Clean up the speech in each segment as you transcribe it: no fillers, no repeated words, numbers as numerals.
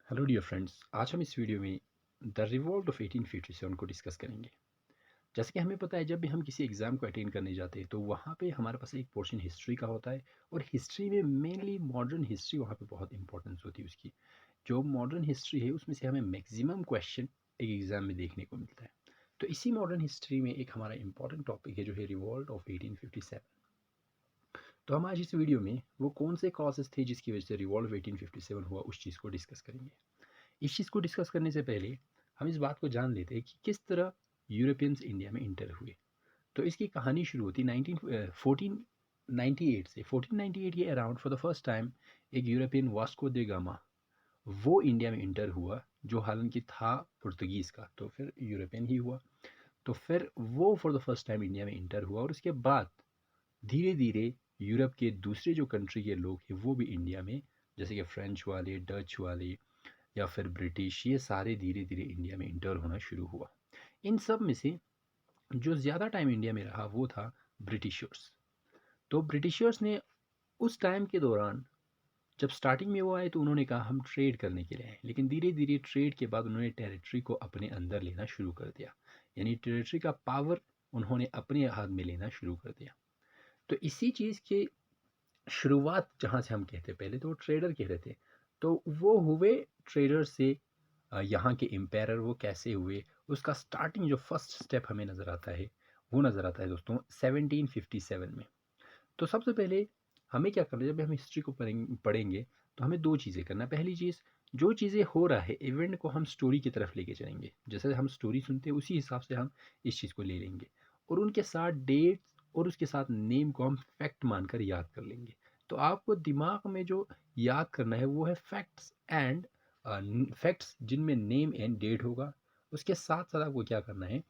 Hello dear friends, आज हम इस वीडियो में द रिवॉल्ट ऑफ 1857 को डिस्कस करेंगे। जैसे कि हमें पता है, जब भी हम किसी एग्ज़ाम को अटेंड करने जाते हैं तो वहाँ पे हमारे पास एक पोर्शन हिस्ट्री का होता है। और हिस्ट्री में मेनली मॉडर्न हिस्ट्री वहाँ पे बहुत इंपॉर्टेंस होती है उसकी। जो मॉडर्न हिस्ट्री है उसमें से हमें मैक्सिमम क्वेश्चन एक एग्ज़ाम में देखने को मिलता है। तो इसी मॉडर्न हिस्ट्री में एक हमारा इंपॉर्टेंट टॉपिक है जो है रिवॉल्ट ऑफ 1857। तो हम आज इस वीडियो में वो कौन से कॉजेस थे जिसकी वजह से रिवॉल्ट ऑफ 1857 हुआ उस चीज़ को डिस्कस करेंगे। इस चीज़ को डिस्कस करने से पहले हम इस बात को जान लेते हैं कि किस तरह यूरोपियंस इंडिया में इंटर हुए। तो इसकी कहानी शुरू होती 1498 से। 1498 के around for the first time एक यूरोपियन वास्को दे गामा वो इंडिया में इंटर हुआ, जो हालांकि था पुर्तगीज़ का, तो फिर यूरोपियन ही हुआ। तो फिर वो for the first time India में इंटर हुआ और उसके बाद धीरे धीरे यूरोप के दूसरे जो कंट्री के लोग हैं वो भी इंडिया में, जैसे कि फ्रेंच वाले, डच वाले या फिर ब्रिटिश, ये सारे धीरे धीरे इंडिया में इंटर होना शुरू हुआ। इन सब में से जो ज़्यादा टाइम इंडिया में रहा वो था ब्रिटिशर्स। तो ब्रिटिशर्स ने उस टाइम के दौरान, जब स्टार्टिंग में वो आए तो उन्होंने कहा हम ट्रेड करने के लिए आए, लेकिन धीरे धीरे ट्रेड के बाद उन्होंने टेरिटरी को अपने अंदर लेना शुरू कर दिया। यानी टेरिटरी का पावर उन्होंने अपने हाथ में लेना शुरू कर दिया। तो इसी चीज़ की शुरुआत जहाँ से हम कहते हैं, पहले तो वो ट्रेडर कह रहे थे, तो वो हुए ट्रेडर से यहाँ के एम्पायर वो कैसे हुए, उसका स्टार्टिंग जो फर्स्ट स्टेप हमें नज़र आता है वो नज़र आता है दोस्तों 1757 में। तो सबसे पहले हमें क्या करना है, जब हम हिस्ट्री को पढ़ेंगे तो हमें दो चीज़ें करना है। पहली चीज़, जो चीज़ें हो रहा है इवेंट को हम स्टोरी की तरफ लेके चलेंगे, जैसे हम स्टोरी सुनते हैं उसी हिसाब से हम इस चीज़ को ले लेंगे, और उनके साथ डेट्स और उसके साथ नेम को हम फैक्ट मानकर याद कर लेंगे। तो आपको दिमाग में जो याद करना है वो है फैक्ट्स एंड फैक्ट्स जिनमें नेम एंड डेट होगा। उसके साथ साथ आपको क्या करना है,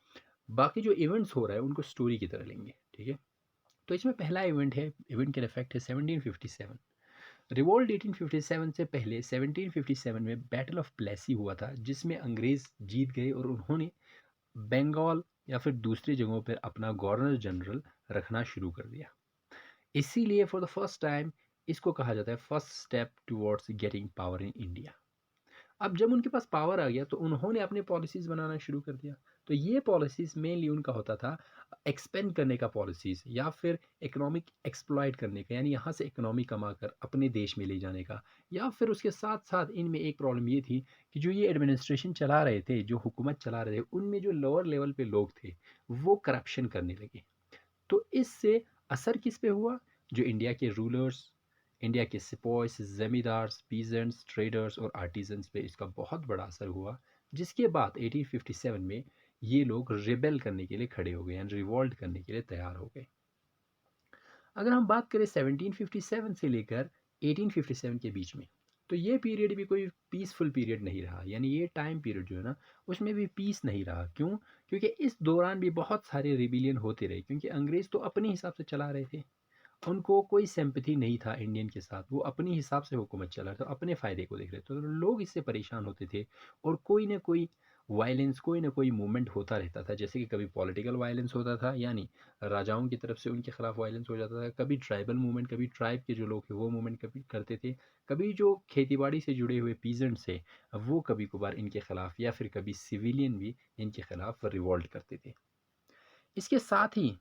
बाकी जो इवेंट्स हो रहा है उनको स्टोरी की तरह लेंगे, ठीक है। तो इसमें पहला इवेंट है, इवेंट का इफेक्ट है 1757। रिवॉल्ट 1857 से पहले 1757 में बैटल ऑफ प्लेसी हुआ था, जिसमें अंग्रेज जीत गए और उन्होंने बंगाल या फिर दूसरी जगहों पर अपना गवर्नर जनरल रखना शुरू कर दिया। इसीलिए फॉर द फर्स्ट टाइम इसको कहा जाता है first step towards getting power in India. अब जब उनके पास पावर आ गया तो उन्होंने अपने पॉलिसीज़ बनाना शुरू कर दिया। तो ये पॉलिसीज़ मेनली उनका होता था एक्सपेंड करने का पॉलिसीज़, या फिर इकोनॉमिक एक्सप्लॉइट करने का, यानी यहाँ से इकोनॉमी कमा कर अपने देश में ले जाने का। या फिर उसके साथ साथ इनमें एक प्रॉब्लम ये थी कि जो ये एडमिनिस्ट्रेशन चला रहे थे, जो हुकूमत चला रहे थे, उनमें जो लोअर लेवल पे लोग थे वो करप्शन करने लगे। तो इससे असर किस पे हुआ, जो इंडिया के रूलर्स, इंडिया के सिपॉयस, जमींदार्स, पीजेंट्स, ट्रेडर्स और आर्टिजन्स पे इसका बहुत बड़ा असर हुआ। जिसके बाद 1857 में ये लोग रिबेल करने के लिए खड़े हो गए, यानी रिवॉल्ट करने के लिए तैयार हो गए। अगर हम बात करें 1757 से लेकर 1857 के बीच में, तो ये पीरियड भी कोई पीसफुल पीरियड नहीं रहा। यानी ये टाइम पीरियड जो है ना, उसमें भी पीस नहीं रहा। क्यों? क्योंकि इस दौरान भी बहुत सारे रिबिलियन होते रहे, क्योंकि अंग्रेज़ तो अपने हिसाब से चला रहे थे। उनको कोई सिंपैथी नहीं था इंडियन के साथ, वो अपने हिसाब से हुकूमत चला रहे थे, अपने फ़ायदे को देख रहे थे। तो लोग इससे परेशान होते थे और कोई ना कोई वायलेंस, कोई ना कोई मूवमेंट होता रहता था। जैसे कि कभी पॉलिटिकल वायलेंस होता था, यानी राजाओं की तरफ से उनके खिलाफ वायलेंस हो जाता था। कभी ट्राइबल मूवमेंट, कभी ट्राइब के जो लोग हैं वो मूवमेंट कभी करते थे। कभी जो खेतीबाड़ी से जुड़े हुए पीजेंट्स हैं वो कभी कभार इनके खिलाफ, या फिर कभी सिविलियन भी इनके खिलाफ रिवॉल्ट करते थे। इसके साथ ही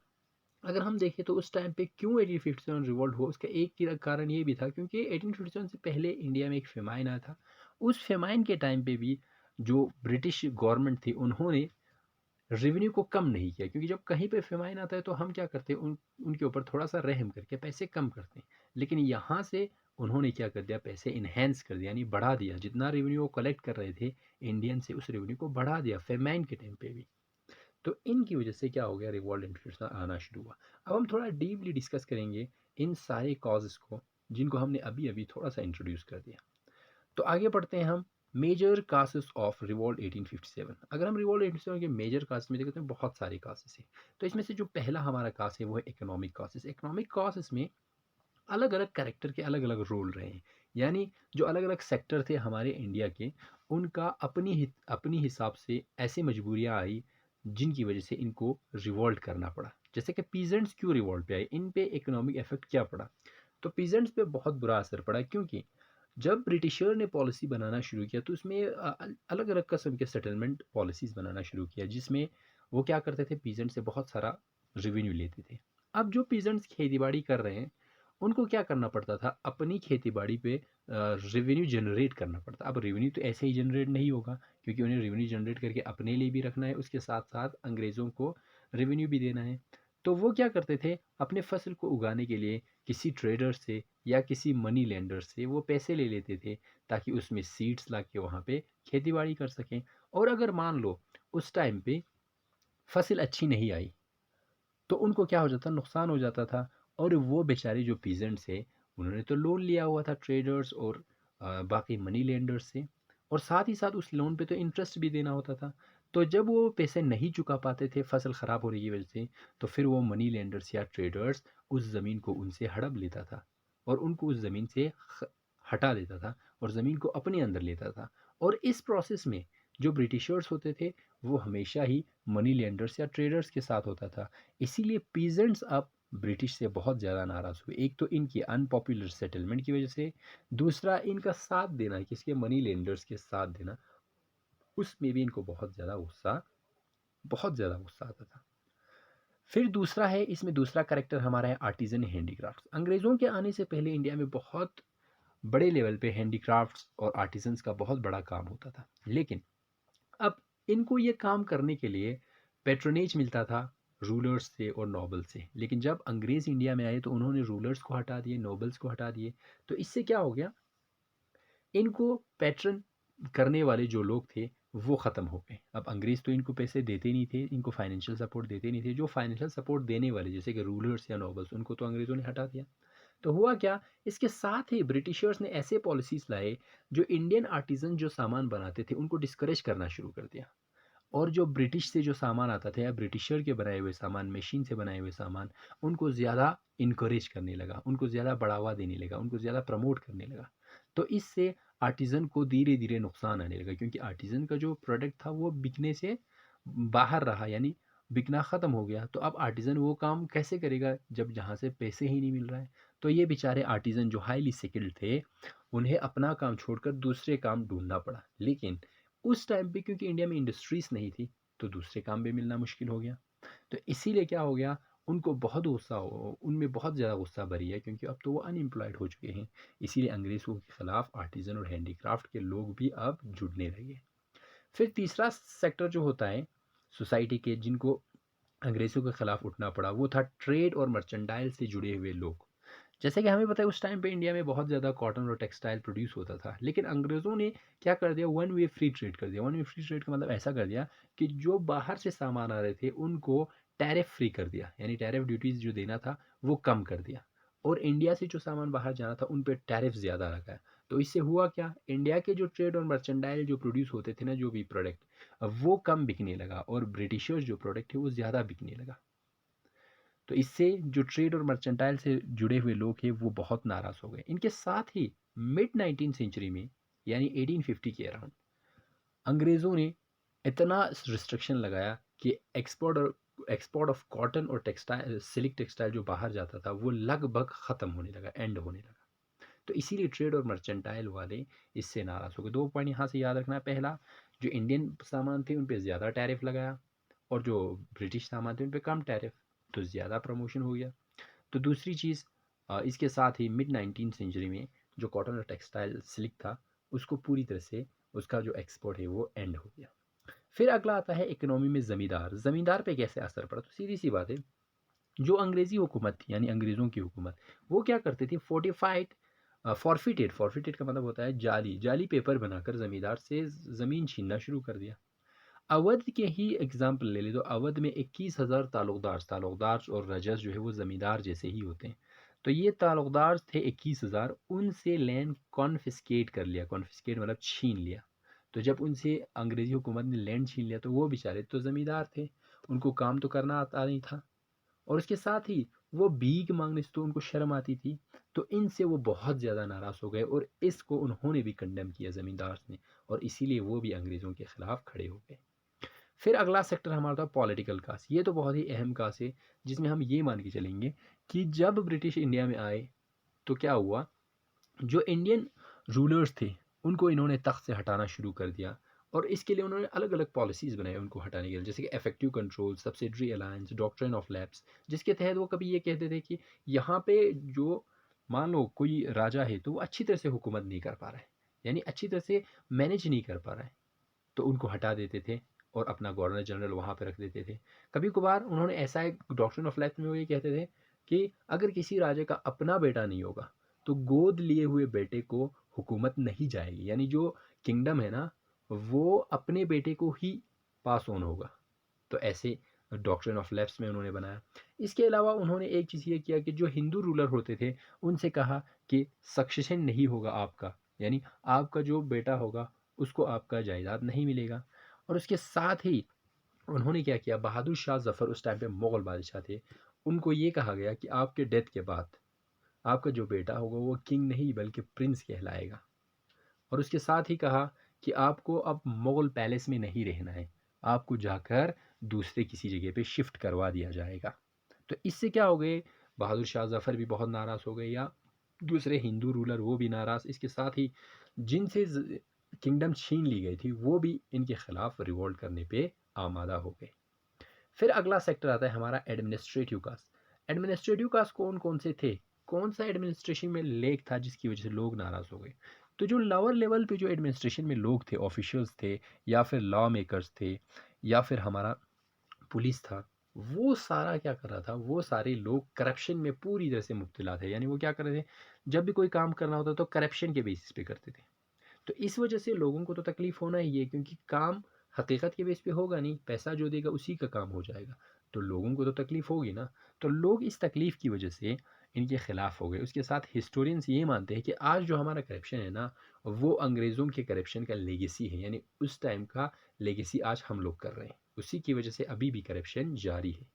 अगर हम देखें तो उस टाइम पे क्यों 1857 रिवॉल्ट हुआ, उसका एक कारण ये भी था क्योंकि 1857 से पहले इंडिया में एक फेमाइन आया था। उस फेमाइन के टाइम पे भी जो ब्रिटिश गवर्नमेंट थी उन्होंने रेवेन्यू को कम नहीं किया, क्योंकि जब कहीं पे फेमाइन आता है तो हम क्या करते हैं, उनके ऊपर थोड़ा सा रहम करके पैसे कम करते हैं। लेकिन यहाँ से उन्होंने क्या कर दिया, पैसे इन्हेंस कर दिया, यानी बढ़ा दिया। जितना रेवेन्यू वो कलेक्ट कर रहे थे इंडियन से, उस रेवेन्यू को बढ़ा दिया फेमाइन के टाइम पे भी। तो इनकी वजह से क्या हो गया, रिवॉल्ट इंटरनेशनल आना शुरू हुआ। अब हम थोड़ा डीपली डिस्कस करेंगे इन सारे कॉजेज़ को, जिनको हमने अभी अभी थोड़ा सा इंट्रोड्यूस कर दिया। तो आगे बढ़ते हैं हम मेजर कासेस ऑफ रिवॉल्ट 1857। अगर हम रिवॉल्ट 1857 के मेजर कासेस में देखते हैं, बहुत सारे कासेस हैं। तो इसमें से जो पहला हमारा कास है वो है इकोनॉमिक कासेस। इकोनॉमिक कासेस में अलग अलग कैरेक्टर के अलग अलग रोल रहे हैं। यानी जो अलग अलग सेक्टर थे हमारे इंडिया के, उनका अपनी हिसाब से ऐसी मजबूरियाँ आई जिनकी वजह से इनको रिवॉल्ट करना पड़ा। जैसे कि पीजेंट्स क्यों रिवॉल्ट पे आए, इन पे इकोनॉमिक इफेक्ट क्या पड़ा। तो पीजेंट्स पे बहुत बुरा असर पड़ा, क्योंकि जब ब्रिटिशर ने पॉलिसी बनाना शुरू किया तो उसमें अलग-अलग किस्म के सेटलमेंट पॉलिसीज़ बनाना शुरू किया, जिसमें वो क्या करते थे, पीज़ेंट से बहुत सारा रेवेन्यू लेते थे। अब जो पीज़ेंट्स खेती-बाड़ी कर रहे हैं, उनको क्या करना पड़ता था, अपनी खेती-बाड़ी पे रेवेन्यू जनरेट करना पड़ता। अब रेवेन्यू तो ऐसे ही जनरेट नहीं होगा, क्योंकि उन्हें रेवेन्यू जनरेट करके अपने लिए भी रखना है, उसके साथ-साथ अंग्रेज़ों को रेवेन्यू भी देना है। तो वो क्या करते थे, अपने फसल को उगाने के लिए किसी ट्रेडर से या किसी मनी लेंडर से वो पैसे ले लेते थे, ताकि उसमें सीड्स ला के वहाँ पे खेती बाड़ी कर सकें। और अगर मान लो उस टाइम पे फसल अच्छी नहीं आई, तो उनको क्या हो जाता, नुकसान हो जाता था। और वो बेचारे जो पीजेंट्स थे, उन्होंने तो लोन लिया हुआ था ट्रेडर्स और बाकी मनी लेंडर्स से, और साथ ही साथ उस लोन पे तो इंटरेस्ट भी देना होता था। तो जब वो पैसे नहीं चुका पाते थे फसल ख़राब होने की वजह से, तो फिर वो मनी लेंडर्स या ट्रेडर्स उस ज़मीन को उनसे हड़प लेता था और उनको उस ज़मीन से हटा देता था और ज़मीन को अपने अंदर लेता था। और इस प्रोसेस में जो ब्रिटिशर्स होते थे, वो हमेशा ही मनी लेंडर्स या ट्रेडर्स के साथ होता था। इसीलिए पीजेंट्स अब ब्रिटिश से बहुत ज़्यादा नाराज़ हुए। एक तो इनकी अनपॉपुलर सेटलमेंट की वजह से, दूसरा इनका साथ देना, किसके, मनी लेंडर्स के साथ देना, उसमें भी इनको बहुत ज़्यादा गुस्सा आता था। फिर दूसरा है, इसमें दूसरा करेक्टर हमारा है आर्टिजन हैंडीक्राफ्ट्स। अंग्रेज़ों के आने से पहले इंडिया में बहुत बड़े लेवल पे हैंडीक्राफ्ट्स और आर्टिजन्स का बहुत बड़ा काम होता था, लेकिन अब इनको ये काम करने के लिए पैट्रोनेज मिलता था रूलर्स से और नोबल से। लेकिन जब अंग्रेज़ इंडिया में आए तो उन्होंने रूलर्स को हटा दिए, नोबल्स को हटा दिए। तो इससे क्या हो गया, इनको पैट्रन करने वाले जो लोग थे वो ख़त्म हो गए। अब अंग्रेज़ तो इनको पैसे देते नहीं थे, इनको फाइनेंशियल सपोर्ट देते नहीं थे। जो फाइनेंशियल सपोर्ट देने वाले, जैसे कि रूलर्स या नोबल्स, उनको तो अंग्रेज़ों ने हटा दिया। तो हुआ क्या, इसके साथ ही ब्रिटिशर्स ने ऐसे पॉलिसीज़ लाए जो इंडियन आर्टिज़न जो सामान बनाते थे उनको डिस्करेज करना शुरू कर दिया। और जो ब्रिटिश से जो सामान आता था या ब्रिटिशर के बनाए हुए सामान, मशीन से बनाए हुए सामान, उनको ज़्यादा इनकरेज करने लगा, उनको ज़्यादा बढ़ावा देने लगा, उनको ज़्यादा प्रमोट करने लगा। तो इससे आर्टिज़न को धीरे धीरे नुकसान आने लगा, क्योंकि आर्टिज़न का जो प्रोडक्ट था वो बिकने से बाहर रहा, यानी बिकना ख़त्म हो गया। तो अब आर्टिज़न वो काम कैसे करेगा जब जहाँ से पैसे ही नहीं मिल रहा है। तो ये बेचारे आर्टिज़न जो हाईली स्किल्ड थे, उन्हें अपना काम छोड़कर दूसरे काम ढूंढना पड़ा। लेकिन उस टाइम पे क्योंकि इंडिया में इंडस्ट्रीज़ नहीं थी, तो दूसरे काम भी मिलना मुश्किल हो गया। तो इसीलिए क्या हो गया, उनको बहुत गुस्सा हो, उनमें बहुत ज़्यादा गुस्सा भरी है, क्योंकि अब तो वो अनएम्प्लॉयड हो चुके हैं। इसीलिए अंग्रेज़ों के ख़िलाफ़ आर्टिज़न और हैंडीक्राफ्ट के लोग भी अब जुड़ने लगे। फिर तीसरा सेक्टर जो होता है सोसाइटी के, जिनको अंग्रेज़ों के ख़िलाफ़ उठना पड़ा, वो था ट्रेड और मर्चेंडाइल से जुड़े हुए लोग। जैसे कि हमें पता है उस टाइम पे इंडिया में बहुत ज़्यादा कॉटन और टेक्सटाइल प्रोड्यूस होता था, लेकिन अंग्रेज़ों ने क्या कर दिया, वन वे फ्री ट्रेड कर दिया। वन वे फ्री ट्रेड का मतलब ऐसा कर दिया कि जो बाहर से सामान आ रहे थे उनको टैरिफ फ्री कर दिया, यानी टैरिफ ड्यूटीज़ जो देना था वो कम कर दिया। और इंडिया से जो सामान बाहर जाना था उन पे टैरिफ ज़्यादा लगाया। तो इससे हुआ क्या, इंडिया के जो ट्रेड और मर्चेंडाइल जो प्रोड्यूस होते थे ना, जो भी प्रोडक्ट, वो कम बिकने लगा और ब्रिटिशर्स जो प्रोडक्ट है वो ज़्यादा बिकने लगा। तो इससे जो ट्रेड और मर्चेंटाइल से जुड़े हुए लोग हैं वो बहुत नाराज़ हो गए। इनके साथ ही मिड 19 सेंचुरी में, यानी 1850 के अराउंड, अंग्रेज़ों ने इतना रिस्ट्रिक्शन लगाया कि एक्सपोर्ट ऑफ कॉटन और टेक्सटाइल, सिल्क टेक्सटाइल जो बाहर जाता था वो लगभग ख़त्म होने लगा, एंड होने लगा। तो इसीलिए ट्रेड और मर्चेंटाइल वाले इससे नाराज़ हो गए। 2 पॉइंट यहाँ से याद रखना है। पहला, जो इंडियन सामान थे उन पे ज़्यादा टैरिफ लगाया, और जो ब्रिटिश सामान थे उन पे कम टैरिफ, तो ज़्यादा प्रमोशन हो गया। तो दूसरी चीज़, इसके साथ ही मिड 19 सेंचुरी में जो कॉटन और टेक्सटाइल सिल्क था, उसको पूरी तरह से उसका जो एक्सपोर्ट है वो एंड हो गया। फिर अगला आता है इकोनॉमी में ज़मींदार। ज़मींदार पे कैसे असर पड़ा, तो सीधी सी बात है, जो अंग्रेज़ी हुकूमत थी, यानी अंग्रेज़ों की हुकूमत, वो क्या करती थी, फोर्टिफाइड फॉरफिटेड, फॉरफिटेड का मतलब होता है जाली, जाली पेपर बनाकर ज़मींदार से ज़मीन छीनना शुरू कर दिया। अवध के ही एग्जाम्पल ले ले, तो अवध में 21,000 ताल्लुकदार, ताल्लुकदार और रजस जो है वो ज़मींदार जैसे ही होते हैं। तो ये ताल्लुकदार थे 21,000, उनसे लैंड कॉन्फिस्केट कर लिया, कॉन्फिस्केट मतलब छीन लिया। तो जब उनसे अंग्रेज़ी हुकूमत ने लैंड छीन लिया, तो वो बेचारे तो ज़मींदार थे, उनको काम तो करना आता नहीं था, और उसके साथ ही वो भीख मांगने से तो उनको शर्म आती थी। तो इनसे वो बहुत ज़्यादा नाराज़ हो गए और इसको उन्होंने भी कंडेम किया ज़मींदार ने, और इसीलिए वो भी अंग्रेज़ों के ख़िलाफ़ खड़े हो गए। फिर अगला सेक्टर हमारा था पॉलिटिकल कास्ट। ये तो बहुत ही अहम कास्ट है, जिसमें हम ये मान के चलेंगे कि जब ब्रिटिश इंडिया में आए तो क्या हुआ, जो इंडियन रूलर्स थे, उनको इन्होंने तख्त से हटाना शुरू कर दिया और इसके लिए उन्होंने अलग-अलग पॉलिसीज़ बनाई उनको हटाने के लिए, जैसे कि effective control, subsidiary alliance, doctrine of lapse, जिसके तहत वो कभी ये कहते थे कि यहाँ पे जो मान लो कोई राजा है, तो वो अच्छी तरह से हुकूमत नहीं कर पा रहा है, यानी अच्छी तरह से मैनेज नहीं कर पा रहा है, तो उनको हटा देते थे और अपना गवर्नर जनरल वहाँ पे रख देते थे। कभी-कभार उन्होंने ऐसा एक डॉक्ट्रिन ऑफ लैप्स में वो ये कहते थे कि अगर किसी राजा का अपना बेटा नहीं होगा, तो गोद लिए हुए बेटे को हुकूमत नहीं जाएगी, यानी जो किंगडम है ना, वो अपने बेटे को ही पास ऑन होगा। तो ऐसे डॉक्ट्रिन ऑफ लैप्स में उन्होंने बनाया। इसके अलावा उन्होंने एक चीज़ ये किया कि जो हिंदू रूलर होते थे, उनसे कहा कि सक्सेशन नहीं होगा आपका, यानी आपका जो बेटा होगा, उसको आपका जायदाद नहीं मिलेगा। और उसके साथ ही उन्होंने क्या किया, बहादुर शाह ज़फ़र उस टाइम पे मुग़ल बादशाह थे, उनको ये कहा गया कि आपके डेथ के बाद आपका जो बेटा होगा वो किंग नहीं बल्कि प्रिंस कहलाएगा। और उसके साथ ही कहा कि आपको अब मुग़ल पैलेस में नहीं रहना है, आपको जाकर दूसरे किसी जगह पे शिफ्ट करवा दिया जाएगा। तो इससे क्या हो गए, बहादुर शाह ज़फ़र भी बहुत नाराज़ हो गए या दूसरे हिंदू रूलर वो भी नाराज़, इसके साथ ही जिनसे किंगडम छीन ली गई थी वो भी इनके खिलाफ रिवोल्ट करने पे आमादा हो गए। फिर अगला सेक्टर आता है हमारा एडमिनिस्ट्रेटिव कास्ट। एडमिनिस्ट्रेटिव कास्ट कौन कौन से थे, कौन सा एडमिनिस्ट्रेशन में लेक था जिसकी वजह से लोग नाराज़ हो गए। तो जो लोअर लेवल पे जो एडमिनिस्ट्रेशन में लोग थे, ऑफिशियल्स थे या फिर लॉ मेकर्स थे या फिर हमारा पुलिस था, वो सारा क्या कर रहा था, वो सारे लोग करप्शन में पूरी तरह से मुब्तला थे, यानी वो क्या कर रहे थे, जब भी कोई काम करना होता तो करप्शन के बेसिस पे करते थे। तो इस वजह से लोगों को तो तकलीफ़ होना ही है, क्योंकि काम हकीकत के बेस पे होगा नहीं, पैसा जो देगा उसी का काम हो जाएगा, तो लोगों को तो तकलीफ़ होगी ना। तो लोग इस तकलीफ़ की वजह से इनके ख़िलाफ़ हो गए। उसके साथ हिस्टोरियंस ये मानते हैं कि आज जो हमारा करप्शन है ना, वो अंग्रेज़ों के करप्शन का लेगेसी है, यानी उस टाइम का लेगेसी आज हम लोग कर रहे हैं, उसी की वजह से अभी भी करप्शन जारी है।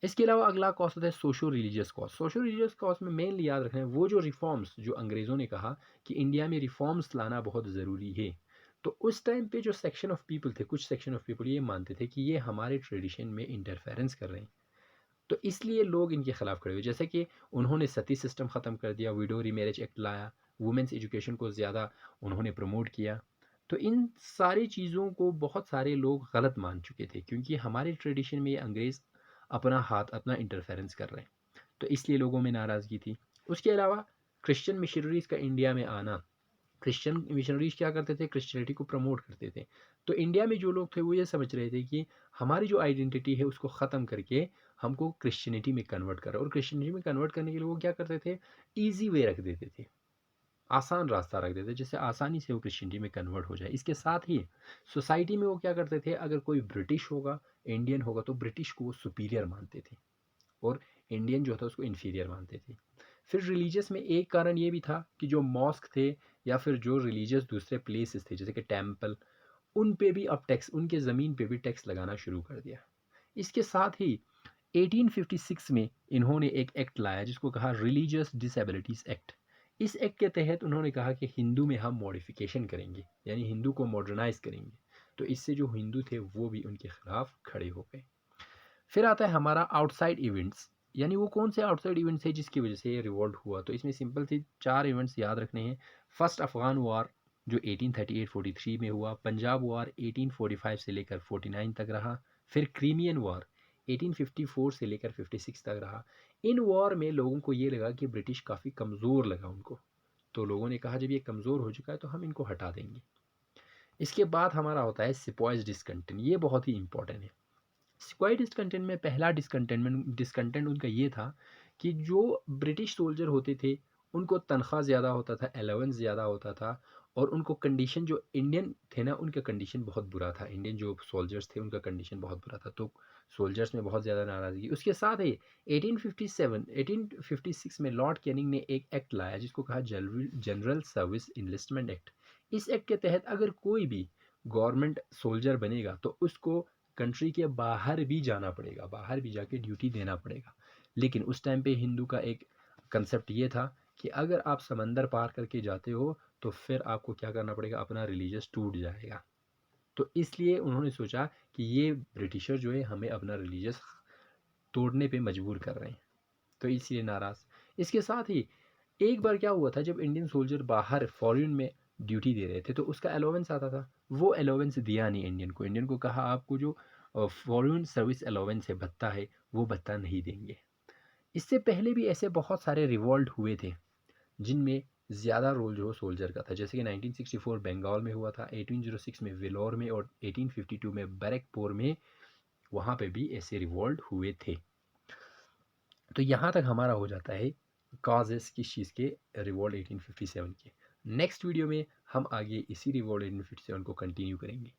इसके अलावा अगला कॉस्ट होता है socio religious cost. Socio religious cost में मेनली याद रखना है वो जो रिफॉर्म्स जो अंग्रेज़ों ने कहा कि इंडिया में रिफॉर्म्स लाना बहुत ज़रूरी है। तो उस टाइम पे जो सेक्शन ऑफ पीपल थे, कुछ सेक्शन ऑफ पीपल ये मानते थे कि ये हमारे ट्रेडिशन में इंटरफेरेंस कर रहे हैं। तो इसलिए लोग इनके खिलाफ खड़े हुए, जैसे कि उन्होंने सती सिस्टम ख़त्म कर दिया, विडो रीमैरिज एक्ट लाया, वुमेंस एजुकेशन को ज़्यादा उन्होंने प्रमोट किया। तो इन सारी चीज़ों को बहुत सारे लोग गलत मान चुके थे, क्योंकि हमारे ट्रेडिशन में ये अंग्रेज़ अपना हाथ, अपना इंटरफेरेंस कर रहे हैं, तो इसलिए लोगों में नाराज़गी थी। उसके अलावा क्रिश्चियन मिशनरीज़ का इंडिया में आना, क्रिश्चियन मिशनरीज क्या करते थे, क्रिश्चियनिटी को प्रमोट करते थे। तो इंडिया में जो लोग थे वो ये समझ रहे थे कि हमारी जो आइडेंटिटी है उसको ख़त्म करके हमको क्रिश्चियनिटी में कन्वर्ट करो, और क्रिश्चियनिटी में कन्वर्ट करने के लिए वो क्या करते थे, ईजी वे रख देते थे, आसान रास्ता रख देते, जिससे आसानी से वो क्रिश्चियनिटी में कन्वर्ट हो जाए। इसके साथ ही सोसाइटी में वो क्या करते थे, अगर कोई ब्रिटिश होगा, इंडियन होगा, तो ब्रिटिश को वो सुपीरियर मानते थे और इंडियन जो था उसको इन्फीरियर मानते थे। फिर रिलीजियस में एक कारण ये भी था कि जो मॉस्क थे या फिर जो रिलीजियस दूसरे प्लेसेस थे जैसे कि टेम्पल, उन पे भी अब टैक्स, उनके ज़मीन पे भी टैक्स लगाना शुरू कर दिया। इसके साथ ही 1856 में इन्होंने एक एक्ट लाया जिसको कहा रिलीजियस डिसेबिलिटीज़ एक्ट। इस एक्ट के तहत उन्होंने कहा कि हिंदू में हम मॉडिफिकेशन करेंगे, यानी हिंदू को मॉडर्नाइज करेंगे। तो इससे जो हिंदू थे वो भी उनके खिलाफ खड़े हो गए। फिर आता है हमारा आउटसाइड इवेंट्स, यानी वो कौन से आउटसाइड इवेंट्स है जिसकी वजह से ये रिवॉल्ट हुआ। तो इसमें सिंपल सी 4 इवेंट्स याद रखने हैं। फर्स्ट अफ़गान वॉर जो 1838-43 में हुआ, पंजाब वॉर 1845 से लेकर 49 तक रहा, फिर क्रीमियन वॉर 1854 से लेकर 56 तक रहा। इन वॉर में लोगों को ये लगा कि ब्रिटिश काफ़ी कमज़ोर लगा उनको, तो लोगों ने कहा जब ये कमज़ोर हो चुका है तो हम इनको हटा देंगे। इसके बाद हमारा होता है सिपॉइज डिसकंटेंट, ये बहुत ही इंपॉर्टेंट है। स्क्वायर डिस्कंटेंट में पहला डिस्कंटेंट उनका ये था कि जो ब्रिटिश सोल्जर होते थे उनको तनख्वाह ज़्यादा होता था, अलाउंस ज़्यादा होता था, और उनको कंडीशन, जो इंडियन थे ना उनका कंडीशन बहुत बुरा था, इंडियन जो सोल्जर्स थे उनका कंडीशन बहुत बुरा था, तो सोल्जर्स में बहुत ज़्यादा नाराज़गी। उसके साथ ही 1856 में लॉर्ड कैनिंग ने एक एक्ट लाया जिसको कहा जनरल सर्विस इनलिस्टमेंट एक्ट। इस एक्ट के तहत अगर कोई भी गवर्नमेंट सोल्जर बनेगा तो उसको कंट्री के बाहर भी जाना पड़ेगा, बाहर भी जाके ड्यूटी देना पड़ेगा। लेकिन उस टाइम पे हिंदू का एक कंसेप्ट ये था कि अगर आप समंदर पार करके जाते हो तो फिर आपको क्या करना पड़ेगा, अपना रिलीजियस टूट जाएगा। तो इसलिए उन्होंने सोचा कि ये ब्रिटिशर जो है हमें अपना रिलीजियस तोड़ने पे मजबूर कर रहे हैं, तो इसलिए नाराज़। इसके साथ ही एक बार क्या हुआ था, जब इंडियन सोल्जर बाहर फॉरेन में ड्यूटी दे रहे थे तो उसका अलाउंस आता था, वो अलाउंस दिया नहीं इंडियन को कहा आपको जो फॉरेन सर्विस अलाउंस है, भत्ता है, वो भत्ता नहीं देंगे। इससे पहले भी ऐसे बहुत सारे रिवॉल्ट हुए थे जिनमें ज़्यादा रोल जो सोल्जर का था, जैसे कि 1964 बंगाल में हुआ था, 1806 में वेलोर में, और 1852 में बैरकपुर में, वहाँ पे भी ऐसे रिवॉल्ट हुए थे। तो यहाँ तक हमारा हो जाता है काजेस किस चीज़ के, रिवॉल्ट 1857 के। नेक्स्ट वीडियो में हम आगे इसी रिवॉल्ट 1857 को कंटिन्यू करेंगे।